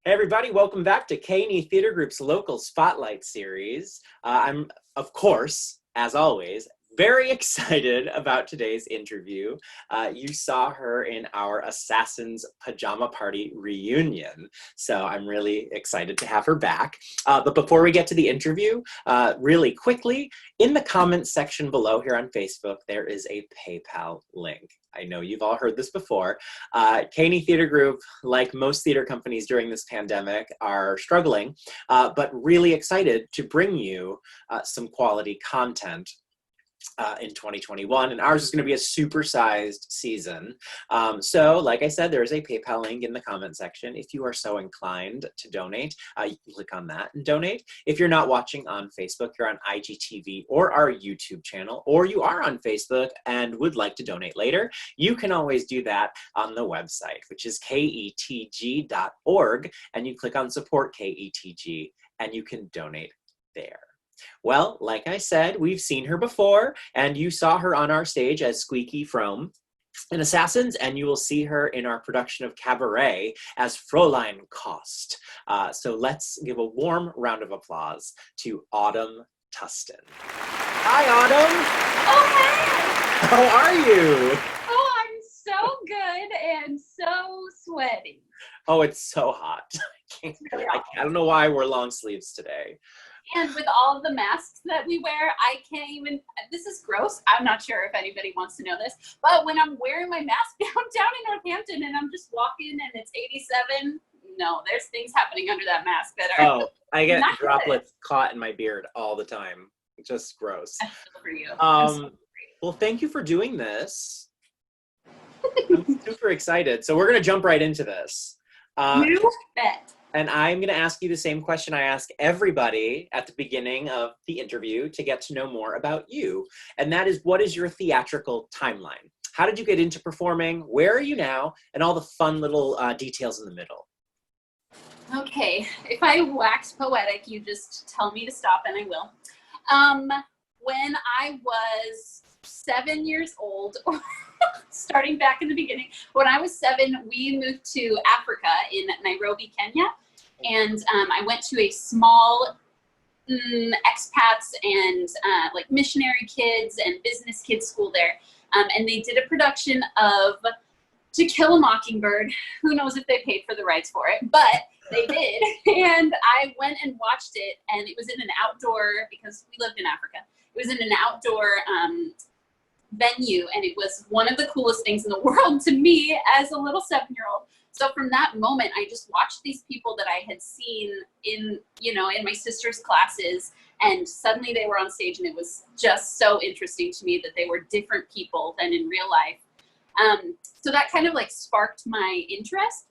Hey everybody, welcome back to K&E Theater Group's Local Spotlight Series. I'm, of course, as always, very excited about today's interview. You saw her in our Assassin's Pajama Party reunion, so I'm really excited to have her back. But before we get to the interview, really quickly, in the comments section below here on Facebook, there is a PayPal link. I know you've all heard this before. K&E Theater Group, like most theater companies during this pandemic, are struggling, but really excited to bring you some quality content in 2021, and ours is going to be a supersized season. So like I said, there's a PayPal link in the comment section. If you are so inclined to donate, you can click on that and donate. If you're not watching on Facebook, you're on IGTV or our YouTube channel, or you are on Facebook and would like to donate later, you can always do that on the website, which is ketg.org, and you click on support KETG and you can donate there. Well, like I said, we've seen her before, and you saw her on our stage as Squeaky Frome in Assassins, and you will see her in our production of Cabaret as Fräulein Kost. So let's give a warm round of applause to Autumn Tustin. Hi, Autumn. Oh, hey. How are you? Oh, I'm so good and so sweaty. Oh, it's so hot. I don't know why we're long sleeves today. And with all of the masks that we wear, I can't even, this is gross. I'm not sure if anybody wants to know this, but when I'm wearing my mask down in Northampton and I'm just walking and it's 87, no, there's things happening under that mask that are Oh, I get not droplets caught in my beard all the time. Just gross. I feel for you. Well, thank you for doing this. I'm super excited. So we're going to jump right into this. You bet. And I'm going to ask you the same question I ask everybody at the beginning of the interview to get to know more about you. And that is, what is your theatrical timeline? How did you get into performing? Where are you now? And all the fun little details in the middle. Okay, if I wax poetic, you just tell me to stop and I will. When I was 7 years old, starting back in the beginning, when I was 7, we moved to Africa in Nairobi, Kenya. And I went to a small expats and like missionary kids and business kids school there. And they did a production of To Kill a Mockingbird. Who knows if they paid for the rights for it, but they did. And I went and watched it, and it was in an outdoor, because we lived in Africa, it was in an outdoor venue, and it was one of the coolest things in the world to me as a little 7-year-old. So from that moment, I just watched these people that I had seen in my sister's classes, and suddenly they were on stage, and it was just so interesting to me that they were different people than in real life. So that kind of like sparked my interest.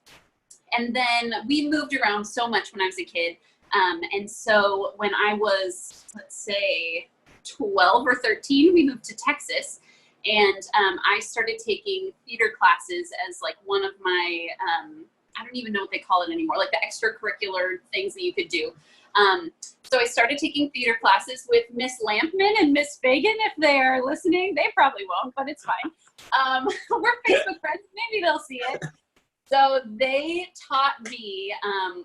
And then we moved around so much when I was a kid. And so when I was, let's say, 12 or 13, we moved to Texas. And I started taking theater classes as like one of my, I don't even know what they call it anymore, like the extracurricular things that you could do. So I started taking theater classes with Miss Lampman and Miss Fagan. If they are listening, they probably won't, but it's fine. We're Facebook friends, maybe they'll see it. So they taught me,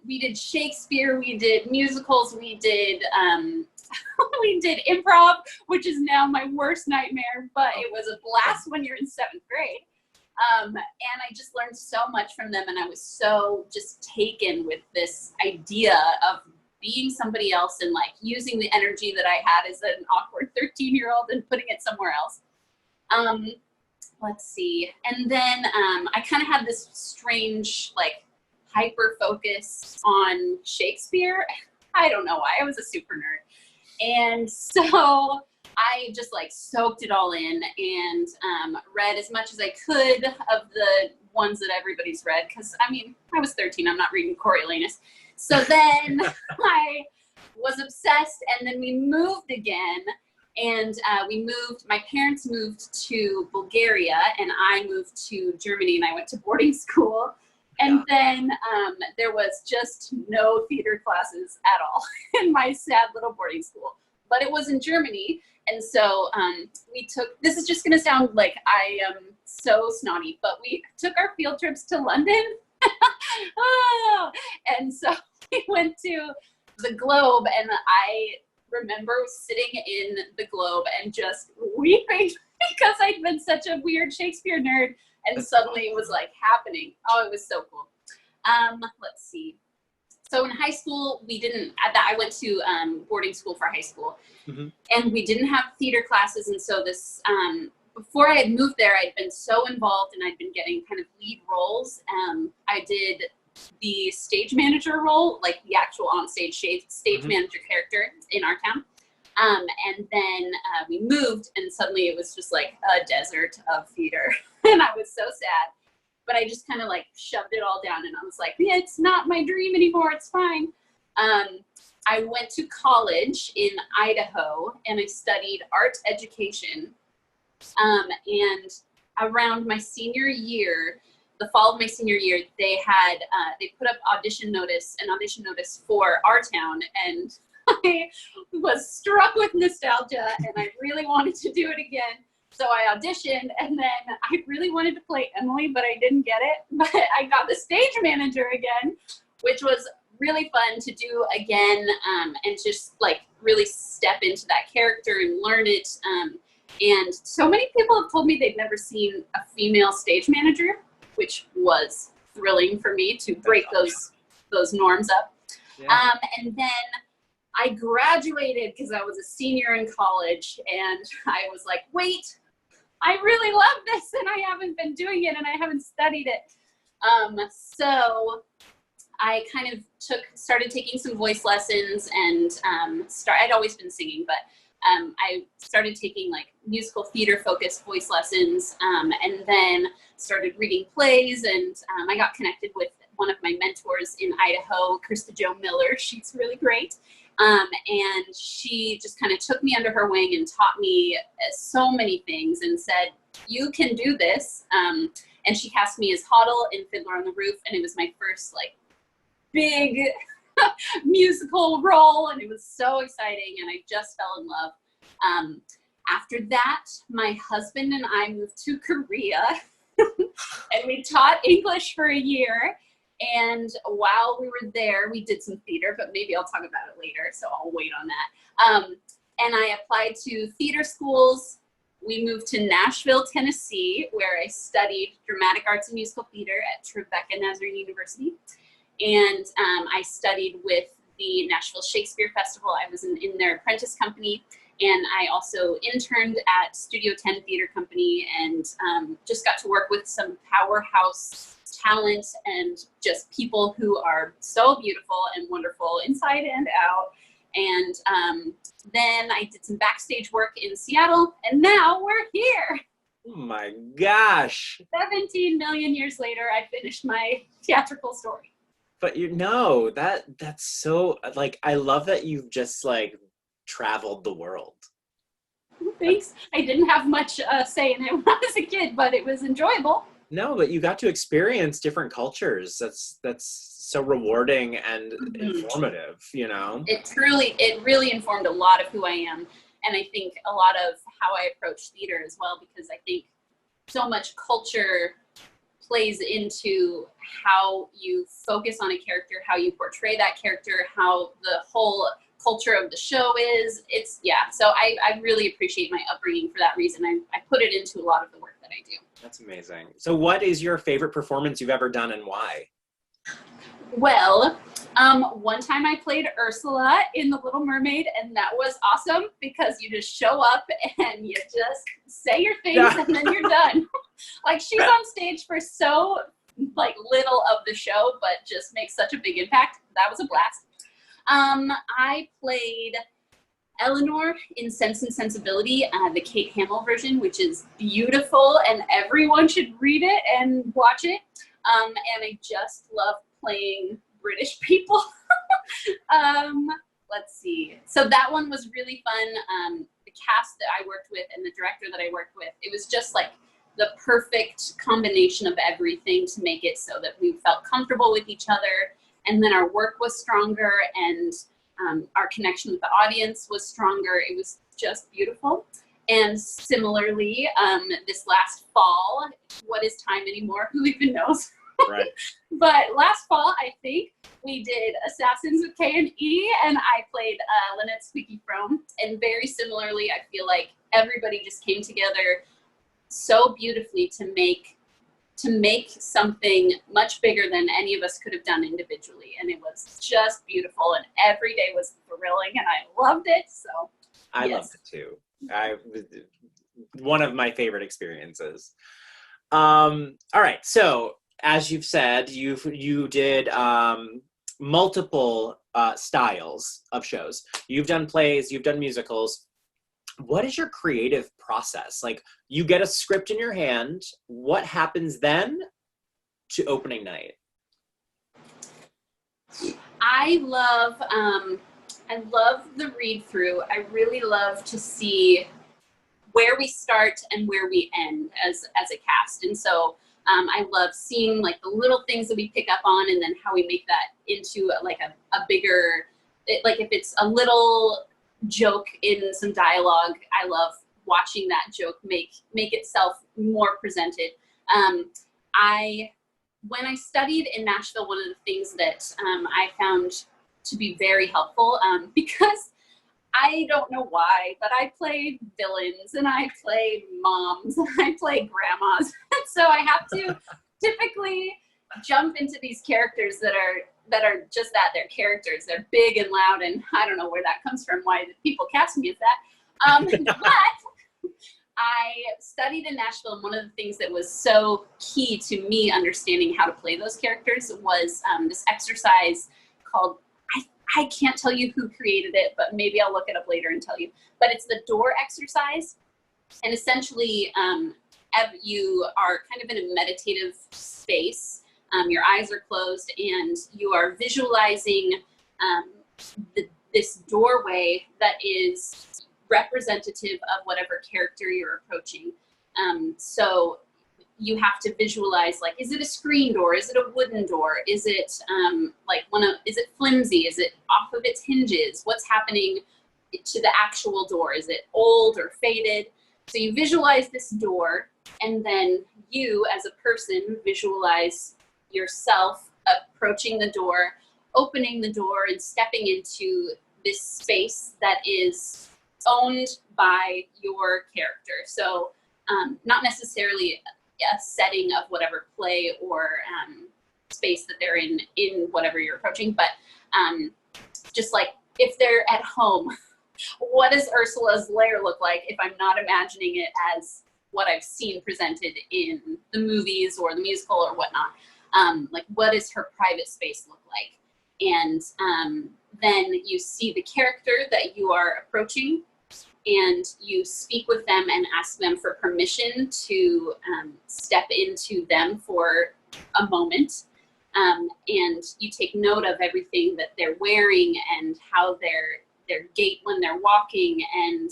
we did Shakespeare, we did musicals, we did we did improv, which is now my worst nightmare, but it was a blast when you're in 7th grade. And I just learned so much from them, and I was so just taken with this idea of being somebody else and like using the energy that I had as an awkward 13-year-old and putting it somewhere else. Let's see. And then I kind of had this strange like hyper focus on Shakespeare. I don't know why. I was a super nerd. And so I just like soaked it all in and read as much as I could of the ones that everybody's read. Because, I mean, I was 13. I'm not reading Coriolanus. So then I was obsessed, and then we moved again. And my parents moved to Bulgaria, and I moved to Germany, and I went to boarding school. And then there was just no theater classes at all in my sad little boarding school. But it was in Germany. And so we took, this is just going to sound like I am so snotty, but we took our field trips to London Oh, and so we went to the Globe, and I remember sitting in the Globe and just weeping because I'd been such a weird Shakespeare nerd, and suddenly it was like happening. Oh, it was so cool. Let's see. So in high school, I went to boarding school for high school, and we didn't have theater classes. And so this, before I had moved there, I'd been so involved and I'd been getting kind of lead roles. I did the stage manager role, like the actual onstage stage manager character in our town. And then we moved, and suddenly it was just like a desert of theater. And I was so sad. But I just kind of like shoved it all down, and I was like, yeah, it's not my dream anymore. It's fine. I went to college in Idaho, and I studied art education. And around my senior year, the fall of my senior year, they put up an audition notice for our town, and I was struck with nostalgia, and I really wanted to do it again. So I auditioned, and then I really wanted to play Emily, but I didn't get it. But I got the stage manager again, which was really fun to do again, and just like really step into that character and learn it. And so many people have told me they've never seen a female stage manager, which was thrilling for me to break those norms up. Yeah. And then I graduated because I was a senior in college, and I was like, wait, I really love this, and I haven't been doing it, and I haven't studied it. So I kind of started taking some voice lessons, and I'd always been singing, but I started taking like musical theater focused voice lessons, and then started reading plays, and I got connected with one of my mentors in Idaho, Krista Jo Miller. She's really great. And she just kind of took me under her wing and taught me so many things and said, you can do this. And she cast me as Hoddle in Fiddler on the Roof. And it was my first like big musical role. And it was so exciting. And I just fell in love. After that, my husband and I moved to Korea and we taught English for a year. And while we were there, we did some theater, but maybe I'll talk about it later, so I'll wait on that. And I applied to theater schools. We moved to Nashville, Tennessee, where I studied dramatic arts and musical theater at Tribeca Nazarene University. And I studied with the Nashville Shakespeare Festival. I was in their apprentice company. And I also interned at Studio 10 Theater Company, and just got to work with some powerhouse talent and just people who are so beautiful and wonderful inside and out. And then I did some backstage work in Seattle, and now we're here. Oh my gosh. 17 million years later, I finished my theatrical story. But that's so, like, I love that you've just like traveled the world. Thanks. I didn't have much say in it when I was a kid, but it was enjoyable. No, but you got to experience different cultures. That's so rewarding and informative, you know? It really informed a lot of who I am. And I think a lot of how I approach theater as well, because I think so much culture plays into how you focus on a character, how you portray that character, how the whole culture of the show is. So I really appreciate my upbringing for that reason. I put it into a lot of the work that I do. That's amazing. So what is your favorite performance you've ever done, and why? Well, one time I played Ursula in The Little Mermaid, and that was awesome because you just show up and you just say your things and then you're done. Like, she's on stage for so like little of the show, but just makes such a big impact. That was a blast. I played Eleanor in Sense and Sensibility, the Kate Hamill version, which is beautiful, and everyone should read it and watch it. And I just love playing British people. Let's see. So that one was really fun. The cast that I worked with and the director that I worked with, it was just like the perfect combination of everything to make it so that we felt comfortable with each other. And then our work was stronger, and our connection with the audience was stronger. It was just beautiful. And similarly, this last fall, What Is Time Anymore? Who even knows? Right. But last fall, I think, we did Assassins with K and E, and I played Lynette Squeaky Frome. And very similarly, I feel like everybody just came together so beautifully to make something much bigger than any of us could have done individually. And it was just beautiful, and every day was thrilling, and I loved it. So I loved it too. One of my favorite experiences. All right, so as you've said, you did multiple styles of shows. You've done plays, you've done musicals. What is your creative process? Like, you get a script in your hand. What happens then to opening night? I love the read through. I really love to see where we start and where we end as a cast. And so I love seeing like the little things that we pick up on, and then how we make that into like a bigger, like if it's a little joke in some dialogue, I love watching that joke make itself more presented. When I studied in Nashville, one of the things that I found to be very helpful, because I don't know why, but I play villains, and I play moms, and I play grandmas. So I have to typically jump into these characters that are just that. They're characters. They're big and loud, and I don't know where that comes from, why people cast me as that. But I studied in Nashville, and one of the things that was so key to me understanding how to play those characters was this exercise called, I can't tell you who created it, but maybe I'll look it up later and tell you. But it's the door exercise. And essentially, you are kind of in a meditative space. Your eyes are closed, and you are visualizing this doorway that is representative of whatever character you're approaching. So you have to visualize, like, is it a screen door? Is it a wooden door? Is it is it flimsy? Is it off of its hinges? What's happening to the actual door? Is it old or faded? So you visualize this door, and then you as a person visualize yourself approaching the door, opening the door, and stepping into this space that is owned by your character. So not necessarily a setting of whatever play or space that they're in whatever you're approaching, but just like if they're at home, what does Ursula's lair look like if I'm not imagining it as what I've seen presented in the movies or the musical or whatnot? Like, what does her private space look like? And then you see the character that you are approaching, and you speak with them and ask them for permission to step into them for a moment. And you take note of everything that they're wearing and how their gait when they're walking, and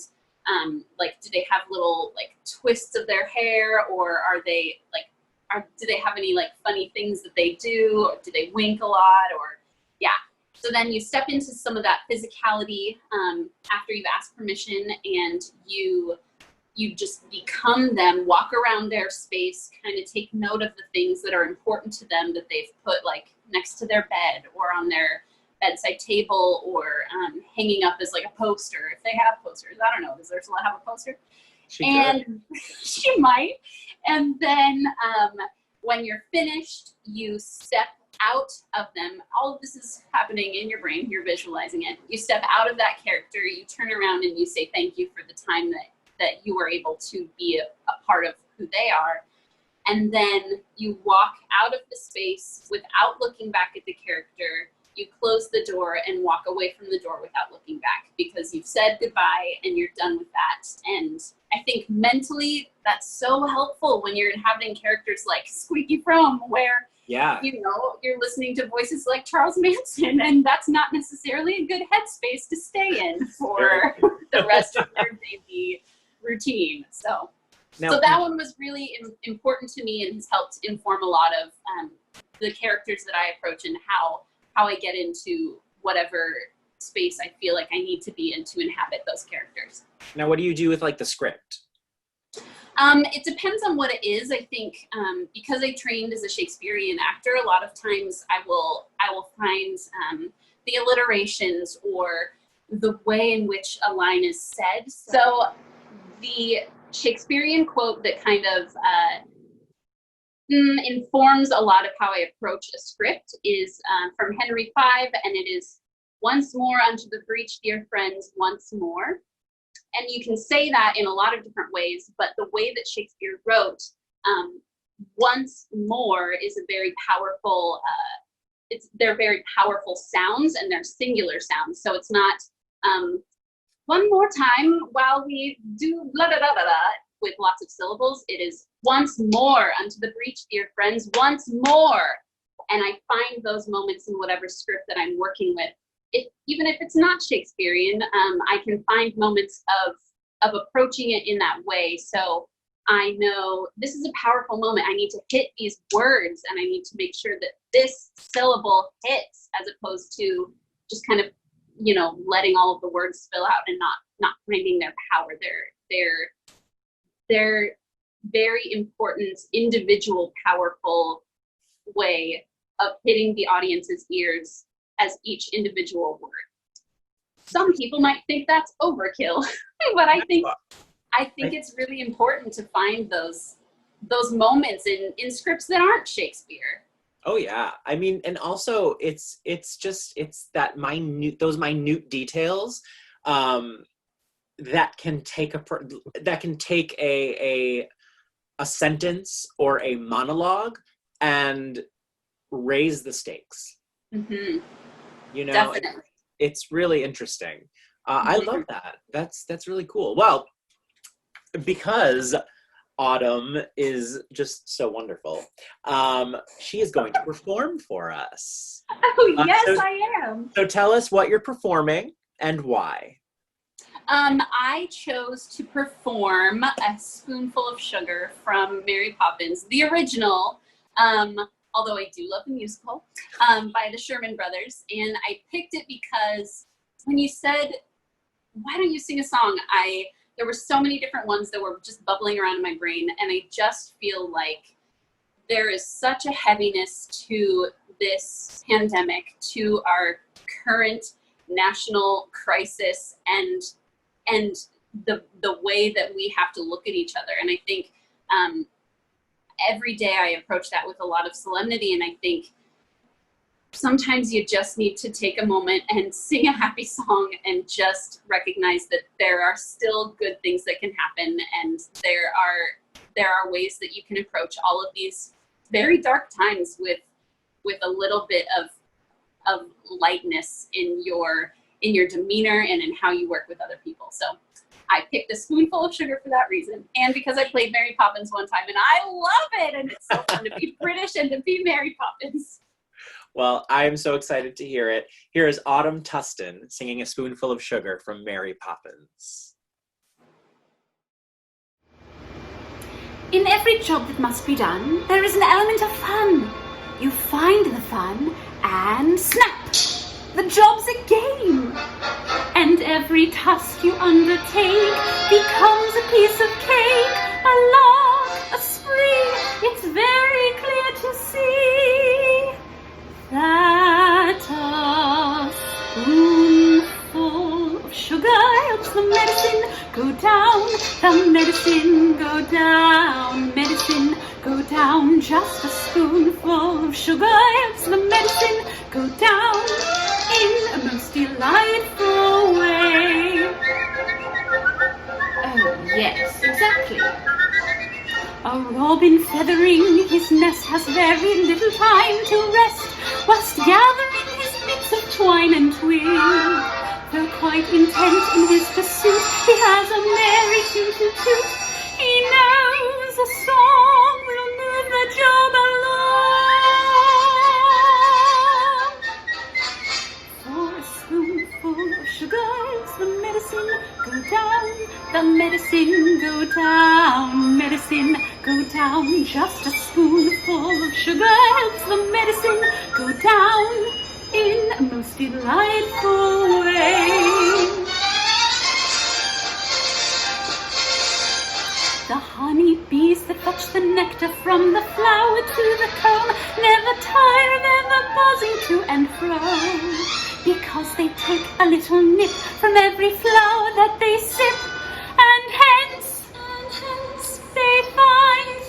like, do they have little like twists of their hair, or are they like, do they have any like funny things that they do, or do they wink a lot, or yeah. So then you step into some of that physicality after you've asked permission, and you just become them, walk around their space, kind of take note of the things that are important to them that they've put like next to their bed or on their bedside table, or hanging up as like a poster if they have posters. I don't know, does Ursula have a poster? She might. And then when you're finished, you step out of them. All of this is happening in your brain. You're visualizing it. You step out of that character, you turn around, and you say thank you for the time that you were able to be a part of who they are. And then you walk out of the space without looking back at the character. You close the door and walk away from the door without looking back, because you've said goodbye and you're done with that. And I think mentally that's so helpful when you're inhabiting characters like Squeaky Frome, where you're listening to voices like Charles Manson, and that's not necessarily a good headspace to stay in for the rest of your daily routine. So that one was really important to me, and has helped inform a lot of the characters that I approach, and how I get into whatever space I feel like I need to be in to inhabit those characters. Now, what do you do with like the script? It depends on what it is. I think because I trained as a Shakespearean actor, a lot of times I will find the alliterations or the way in which a line is said. So the Shakespearean quote that kind of informs a lot of how I approach a script is from Henry V, and it is "Once more unto the breach, dear friends, once more." And you can say that in a lot of different ways, but the way that Shakespeare wrote, once more is a very powerful, they're very powerful sounds, and they're singular sounds. So it's not one more time while we do blah, blah, blah, blah, blah, with lots of syllables. It is once more unto the breach, dear friends, once more. And I find those moments in whatever script that I'm working with. Even if it's not Shakespearean, I can find moments of approaching it in that way. So I know this is a powerful moment. I need to hit these words, and I need to make sure that this syllable hits, as opposed to just kind of, letting all of the words spill out and not finding their power. They're very important, individual, powerful way of hitting the audience's ears as each individual word. Some people might think that's overkill, but I think it's really important to find those moments in scripts that aren't Shakespeare. Oh yeah, I mean, and also it's that those minute details that can take a sentence or a monologue and raise the stakes. Mm-hmm. Definitely. It's really interesting. I love that. That's really cool. Well, because Autumn is just so wonderful, she is going to perform for us. Oh, yes, I am. So tell us what you're performing and why. I chose to perform A Spoonful of Sugar from Mary Poppins, the original, although I do love the musical, by the Sherman Brothers. And I picked it because when you said, why don't you sing a song? There were so many different ones that were just bubbling around in my brain. And I just feel like there is such a heaviness to this pandemic, to our current national crisis, and the way that we have to look at each other. And I think every day I approach that with a lot of solemnity, and I think sometimes you just need to take a moment and sing a happy song and just recognize that there are still good things that can happen, and there are ways that you can approach all of these very dark times with a little bit of lightness in your demeanor and in how you work with other people. So I picked A Spoonful of Sugar for that reason, and because I played Mary Poppins one time, and I love it, and it's so fun to be British and to be Mary Poppins. Well, I'm so excited to hear it. Here is Autumn Tustin singing A Spoonful of Sugar from Mary Poppins. In every job that must be done, there is an element of fun. You find the fun and snap! The job's a game. And every task you undertake becomes a piece of cake, a lark, a spree. It's very clear to see that a spoonful of sugar helps the medicine go down, the medicine go down, medicine go down. Just a spoonful of sugar helps the medicine go down in a most delightful way. Oh yes, exactly. A robin feathering his nest has very little time to rest, whilst gathering his bits of twine and twig. Though quite intent in his pursuit, he has a merry toot-toot-toot. He knows a song will move the job along. For a spoonful of sugar helps the medicine go down, the medicine go down, medicine go down. Just a spoonful of sugar helps the medicine go down in a most delightful way. The honey bees that fetch the nectar from the flower to the comb never tire of ever buzzing to and fro, because they take a little nip from every flower that they sip, and hence they find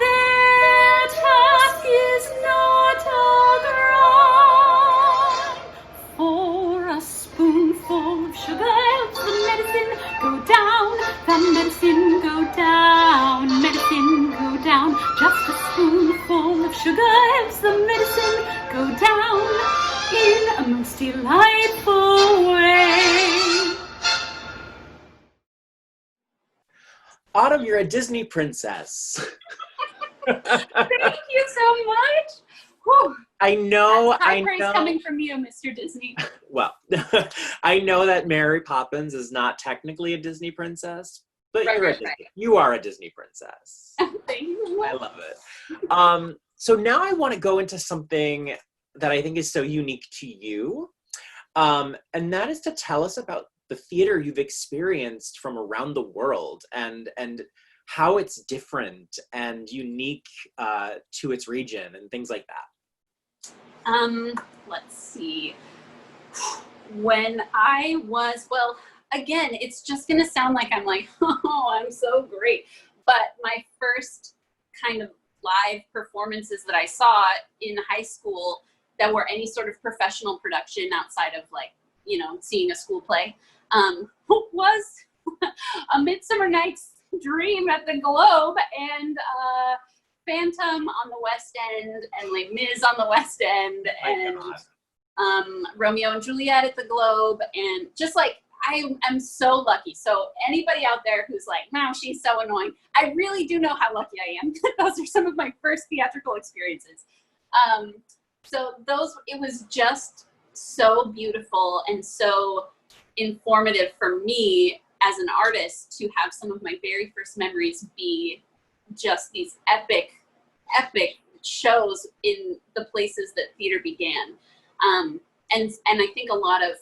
their task is not a grind. For a spoonful of sugar helps the medicine go down, the medicine go down, medicine go down. Just a spoonful of sugar helps the medicine go down in a most delightful way. Autumn, you're a Disney princess. Thank you so much. Whew. I know, That's high I praise know. coming from you, Mr. Disney. Well, I know that Mary Poppins is not technically a Disney princess, but Right. you are a Disney princess. Thank you. I love it. So now I want to go into something that I think is so unique to you, and that is to tell us about the theater you've experienced from around the world and how it's different and unique to its region and things like that. Let's see. When I was, well, again, it's just gonna sound like I'm like, oh, I'm so great. But my first kind of live performances that I saw in high school that were any sort of professional production outside of like, you know, seeing a school play, was A Midsummer Night's Dream at the Globe and Phantom on the West End and Les Mis on the West End and Romeo and Juliet at the Globe, and just like I'm so lucky. So anybody out there who's like, wow, she's so annoying, I really do know how lucky I am. Those are some of my first theatrical experiences. So it was just so beautiful and so informative for me as an artist to have some of my very first memories be just these epic shows in the places that theater began. And I think a lot of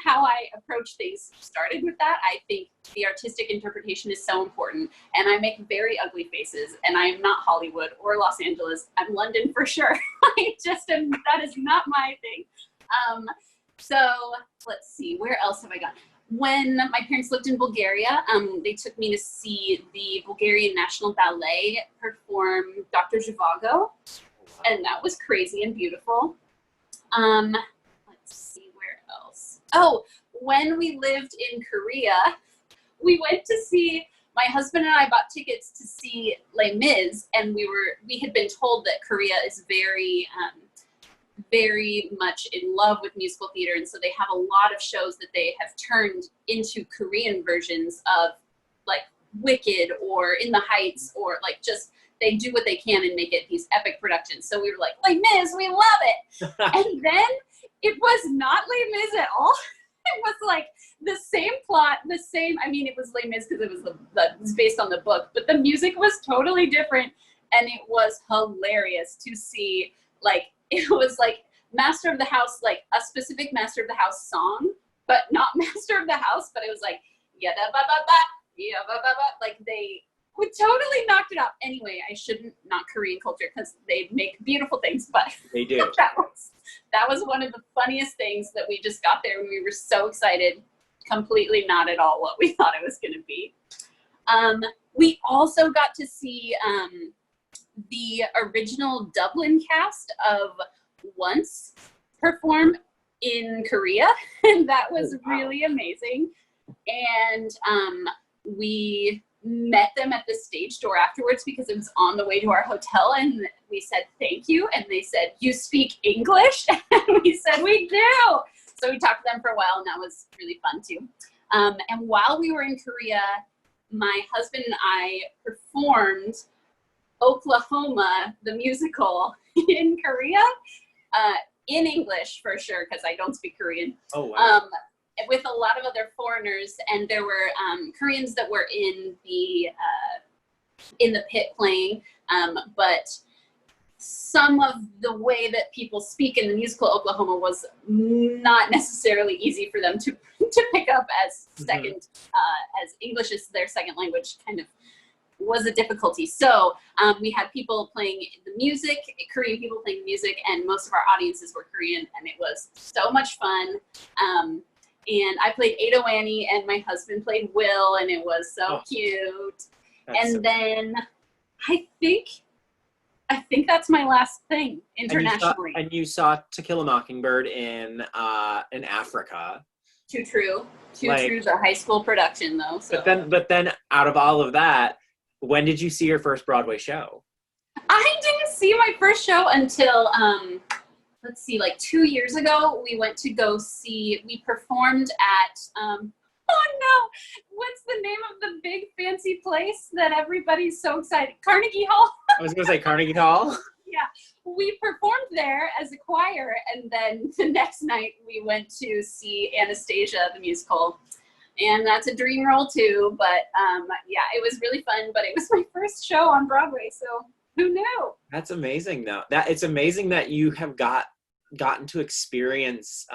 how I approach things started with that. I think the artistic interpretation is so important, and I make very ugly faces, and I am not Hollywood or Los Angeles. I'm London for sure. I just am, that is not my thing. So let's see, where else have I gone? When my parents lived in Bulgaria, they took me to see the Bulgarian National Ballet perform Dr. Zhivago, and that was crazy and beautiful. Let's see, where else? Oh, when we lived in Korea, we went to see, my husband and I bought tickets to see Les Mis, and we had been told that Korea is very much in love with musical theater, and so they have a lot of shows that they have turned into Korean versions of, like Wicked or In the Heights, or like just they do what they can and make it these epic productions. So we were like, Les Mis, we love it. And then it was not Les Mis at all. It was like the same plot, I mean, it was Les Mis because it was based on the book, but the music was totally different, and it was hilarious to see. Like, it was like Master of the House, like a specific Master of the House song, but not Master of the House, but it was like, yada ba ba ba, yada ba ba ba, like they would totally knocked it out. Anyway, I shouldn't knock Korean culture because they make beautiful things, but They do. that was one of the funniest things that we just got there, and we were so excited. Completely not at all what we thought it was going to be. We also got to see the original Dublin cast of Once perform in Korea, and that was really amazing. And we met them at the stage door afterwards because it was on the way to our hotel, and we said thank you, and they said, you speak English? And we said we do. So we talked to them for a while, and that was really fun too. And while we were in Korea, my husband and I performed Oklahoma, the musical, in Korea, in English for sure, because I don't speak Korean. Oh, wow. With a lot of other foreigners, and there were Koreans that were in the pit playing, but some of the way that people speak in the musical Oklahoma was not necessarily easy for them to to pick up as second, as English is their second language kind of was a difficulty. So we had people playing the music, Korean people playing music, and most of our audiences were Korean, and it was so much fun. And I played Ada Annie, and my husband played Will, and it was so cute. And then I think that's my last thing internationally. And you saw To Kill a Mockingbird in Africa. Too true. The high school production though. So. But then out of all of that, when did you see your first Broadway show? I didn't see my first show until let's see, like 2 years ago. We performed at oh no, what's the name of the big fancy place that everybody's so excited? Carnegie Hall. I was gonna say Carnegie Hall. Yeah, we performed there as a choir, and then the next night we went to see Anastasia the musical, and that's a dream role too. But yeah, it was really fun. But it was my first show on Broadway, so who knew? That's amazing, though. It's amazing that you have gotten to experience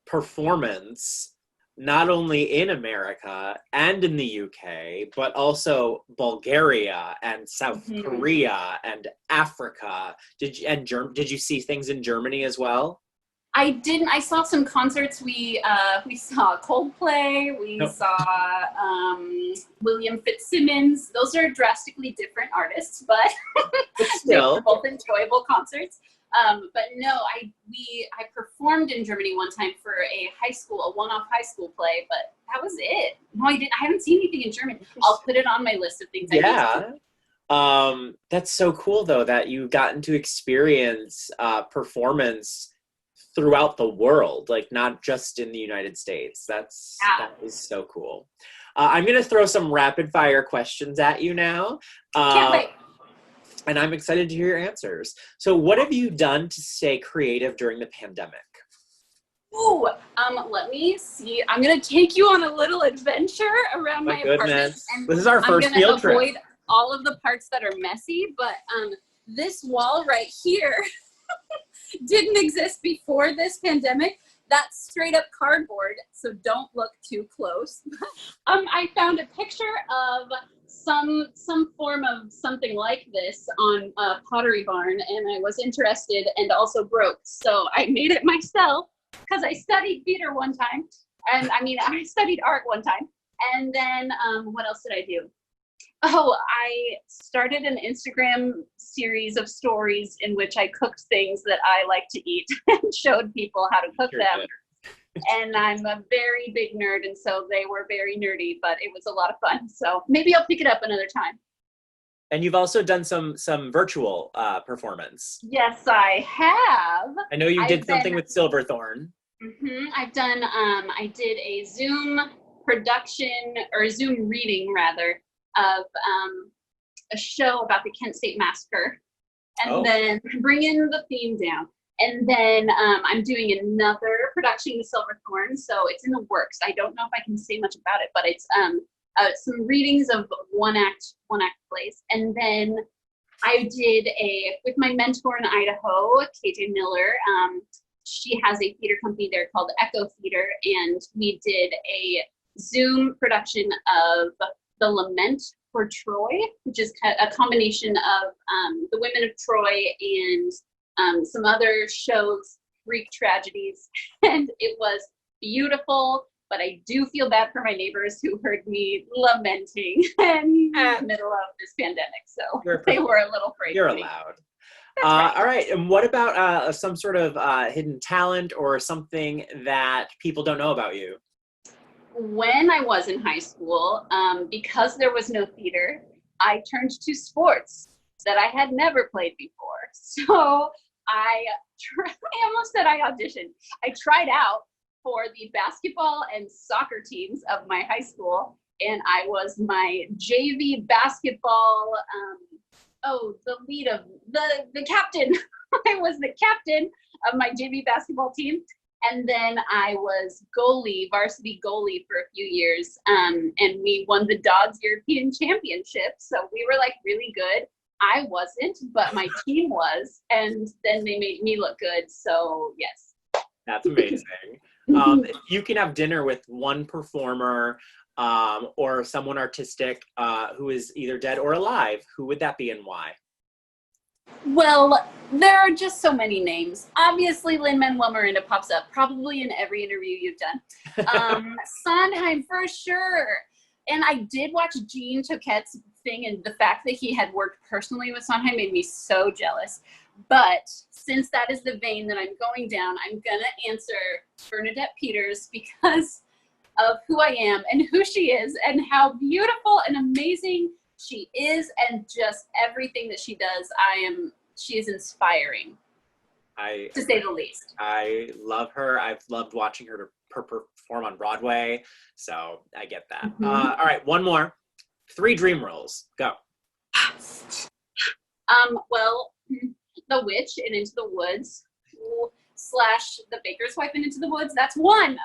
performance not only in America and in the UK, but also Bulgaria and South Korea and Africa. Did you see things in Germany as well? I didn't. I saw some concerts. We saw Coldplay. We saw William Fitzsimmons. Those are drastically different artists, but still they were both enjoyable concerts. But no, I performed in Germany one time for a one-off high school play, but that was it. No, I haven't seen anything in German. I'll put it on my list of things I need to do. That's so cool though that you've gotten to experience performance throughout the world, like not just in the United States. That is so cool. I'm gonna throw some rapid fire questions at you now. Can't wait. And I'm excited to hear your answers. So what have you done to stay creative during the pandemic? Ooh, let me see. I'm going to take you on a little adventure around my apartment. And this is our first field trip. I'm going to avoid all of the parts that are messy, but this wall right here didn't exist before this pandemic. That's straight up cardboard, so don't look too close. I found a picture of some form of something like this on a Pottery Barn, and I was interested and also broke. So I made it myself because I studied theater one time. And I studied art one time. And then what else did I do? Oh, I started an Instagram series of stories in which I cooked things that I like to eat and showed people how to cook them. And I'm a very big nerd, and so they were very nerdy, but it was a lot of fun. So maybe I'll pick it up another time. And you've also done some virtual performance. Yes, I have. I know you did something with Silverthorne. I've done, I did a Zoom production, or a Zoom reading rather, of a show about the Kent State Massacre. And then bringing the theme down. And then I'm doing another production with Silverthorne, so it's in the works. I don't know if I can say much about it, but it's some readings of one act plays. And then I did with my mentor in Idaho, KJ Miller. She has a theater company there called Echo Theater, and we did a Zoom production of The Lament for Troy, which is a combination of the women of Troy and some other shows, Greek tragedies, and it was beautiful, but I do feel bad for my neighbors who heard me lamenting in the middle of this pandemic, so they were a little afraid. You're of me. allowed. Right. All right, and what about some sort of hidden talent or something that people don't know about you? When I was in high school, because there was no theater, I turned to sports that I had never played before. So I almost said I auditioned. I tried out for the basketball and soccer teams of my high school, and I was my JV basketball, the lead of the captain. I was the captain of my JV basketball team. And then I was varsity goalie for a few years. And we won the Dogs European Championship. So we were like really good. I wasn't, but my team was, and then they made me look good. So yes. That's amazing. If you can have dinner with one performer or someone artistic who is either dead or alive, who would that be and why? Well, there are just so many names. Obviously, Lin-Manuel Miranda pops up probably in every interview you've done. Sondheim for sure. And I did watch Jean Toquette's thing, and the fact that he had worked personally with Sondheim made me so jealous. But since that is the vein that I'm going down, I'm going to answer Bernadette Peters because of who I am and who she is and how beautiful and amazing she is, and just everything that she does. She is inspiring, to say the least. I love her. I've loved watching her perform on Broadway, so I get that. Mm-hmm. All right, one more. 3 dream roles. Go. Well, The Witch in Into the Woods / The Baker's Wife in Into the Woods. That's one.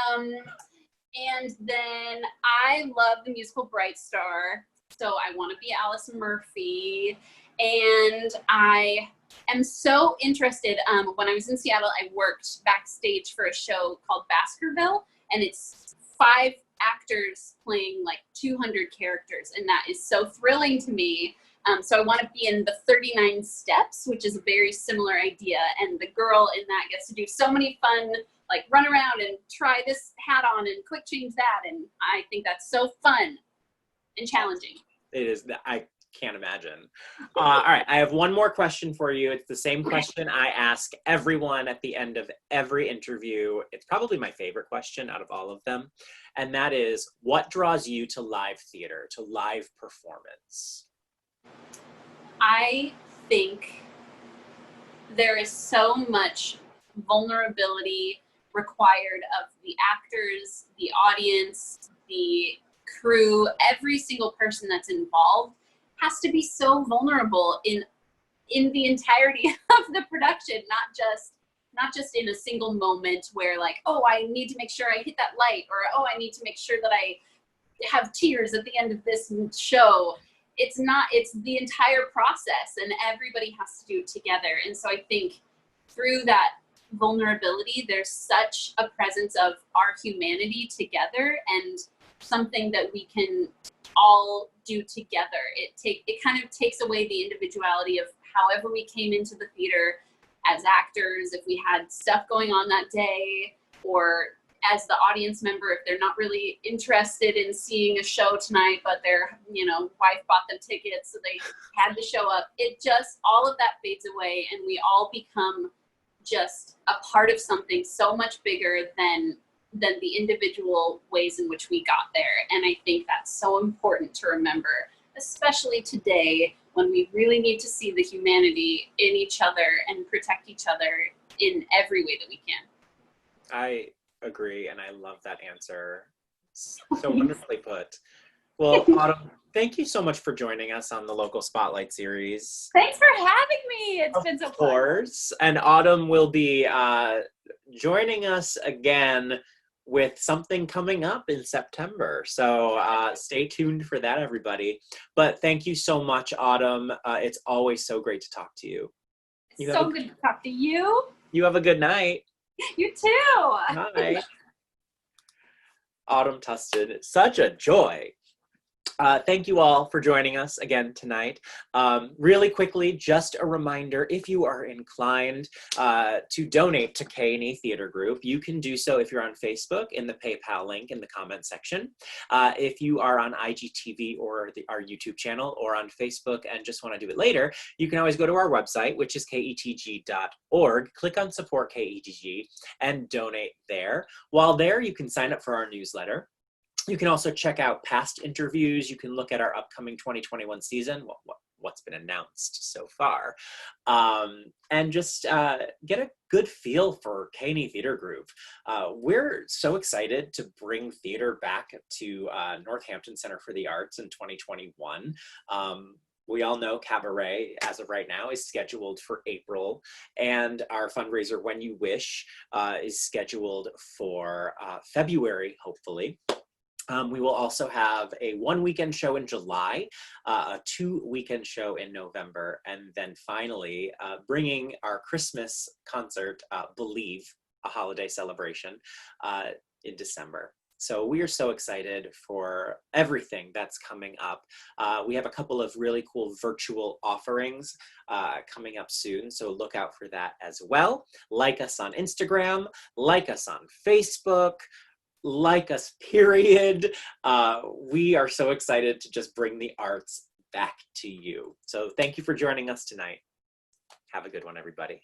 And then I love the musical Bright Star, so I want to be Alice Murphy. And I am so interested. When I was in Seattle, I worked backstage for a show called Baskerville, and it's 5 actors playing like 200 characters, and that is so thrilling to me. So I want to be in the 39 Steps, which is a very similar idea, and the girl in that gets to do so many fun, like run around and try this hat on and quick change that, and I think that's so fun and challenging. It is. I can't imagine. All right, I have one more question for you. It's the same question I ask everyone at the end of every interview. It's probably my favorite question out of all of them, and that is, what draws you to live theater, to live performance? I think there is so much vulnerability required of the actors, the audience, the crew. Every single person that's involved has to be so vulnerable in the entirety of the production, not just in a single moment where like, oh, I need to make sure I hit that light, or oh, I need to make sure that I have tears at the end of this show. It's the entire process, and everybody has to do it together. And so I think through that vulnerability, there's such a presence of our humanity together, and something that we can all do together. It kind of takes away the individuality of however we came into the theater as actors, if we had stuff going on that day, or as the audience member, if they're not really interested in seeing a show tonight, but their wife bought them tickets, so they had to show up. It just, all of that fades away, and we all become just a part of something so much bigger than the individual ways in which we got there. And I think that's so important to remember, especially today when we really need to see the humanity in each other and protect each other in every way that we can. I agree, and I love that answer. So wonderfully put. Well, Autumn, thank you so much for joining us on the Local Spotlight series. Thanks for having me. It's been so fun. Of course. And Autumn will be joining us again with something coming up in September. So stay tuned for that, everybody. But thank you so much, Autumn. It's always so great to talk to you. Good to talk to you. You have a good night. You too. Bye. Autumn Tustin, such a joy. Thank you all for joining us again tonight. Really quickly, just a reminder, if you are inclined to donate to K&E Theater Group, you can do so if you're on Facebook in the PayPal link in the comment section. If you are on IGTV or our YouTube channel, or on Facebook and just want to do it later, you can always go to our website, which is ketg.org, click on Support KETG, and donate there. While there, you can sign up for our newsletter. You can also check out past interviews. You can look at our upcoming 2021 season, what's been announced so far, and just get a good feel for K&E Theater Group. We're so excited to bring theater back to Northampton Center for the Arts in 2021. We all know Cabaret, as of right now, is scheduled for April, and our fundraiser, When You Wish, is scheduled for February, hopefully. We will also have a 1-weekend show in July, a 2-weekend show in November, and then finally bringing our Christmas concert, Believe, a holiday celebration in December. So we are so excited for everything that's coming up. We have a couple of really cool virtual offerings coming up soon, so look out for that as well. Like us on Instagram, like us on Facebook, like us, period. We are so excited to just bring the arts back to you. So thank you for joining us tonight. Have a good one, everybody.